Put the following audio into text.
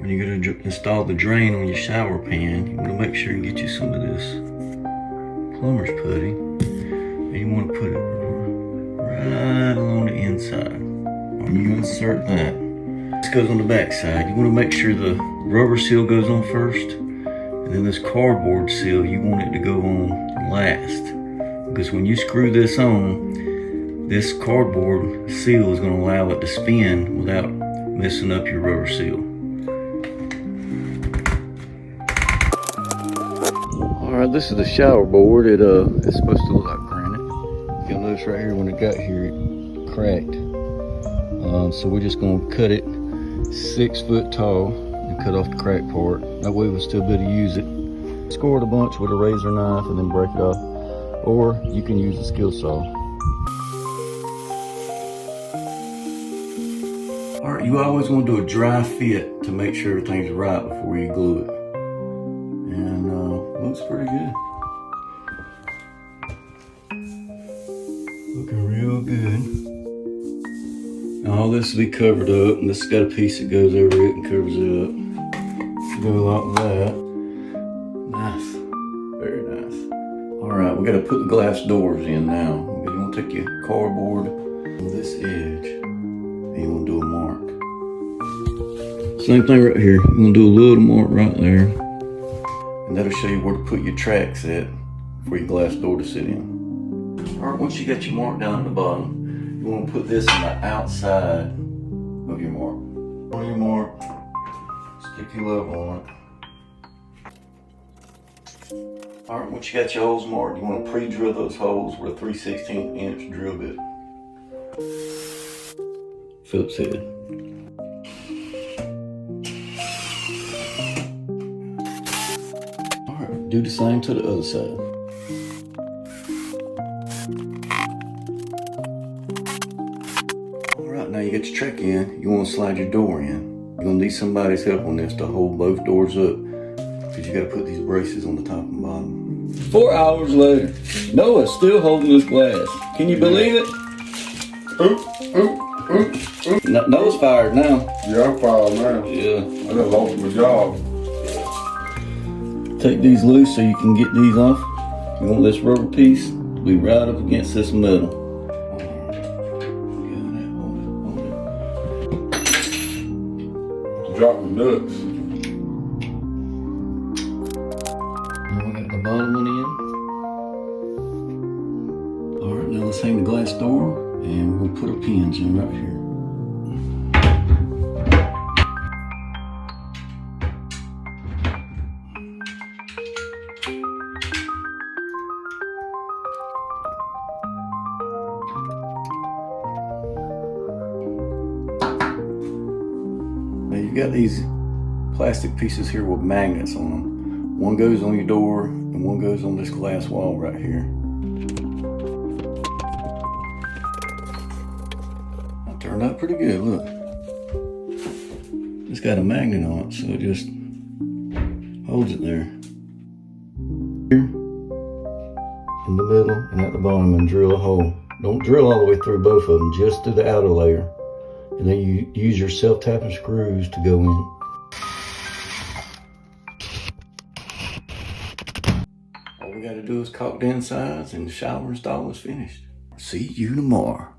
when you're gonna install the drain on your shower pan, you wanna make sure you get you some of this plumber's putty. And you wanna put it right along the inside. And you insert that. This goes on the back side. You wanna make sure the rubber seal goes on first, and then this cardboard seal, you want it to go on last. Because when you screw this on, this cardboard seal is gonna allow it to spin without messing up your rubber seal. Alright, this is the shower board. It's supposed to look like granite. You'll notice right here when it got here, it cracked. So we're just gonna cut it 6 foot tall and cut off the crack part. That way we'll still be able to use it. Score it a bunch with a razor knife and then break it off. Or you can use a skill saw. Alright, you always want to do a dry fit to make sure everything's right before you glue it. And looks pretty good. Looking real good. Now all this will be covered up, and this has got a piece that goes over it and covers it up. Go like that. Nice. Very nice. Alright, we got to put the glass doors in now. You want to take your cardboard on this edge, and you want to do a mark. Same thing right here. You're going to do a little mark right there. And that'll show you where to put your tracks at for your glass door to sit in. Alright, once you got your mark down at the bottom, you want to put this on the outside of your mark. On your mark, stick your level on it. Alright, once you got your holes marked, you want to pre-drill those holes with a 3/16 inch drill bit. Phillips head. Alright, do the same to the other side. Alright, now you got your track in, you want to slide your door in. You're going to need somebody's help on this to hold both doors up, because you got to put these braces on the top and bottom. 4 hours later, Noah's still holding this glass. Can you believe it? Noah's fired now. Yeah, I'm fired now. Yeah. I just lost my job. Take these loose so you can get these off. You want this rubber piece to be right up against this metal. Drop the nuts. Now we got the bottom one in. Alright, now let's hang the glass door, and we're going to put our pins in right here. Now you've got these plastic pieces here with magnets on them. One goes on your door and one goes on this glass wall right here. That turned out pretty good, look. It's got a magnet on it, so it just holds it there. Here, in the middle and at the bottom, and drill a hole. Don't drill all the way through both of them, just through the outer layer. And then you use your self-tapping screws to go in. All we gotta do is caulk the insides and the shower install is finished. See you tomorrow.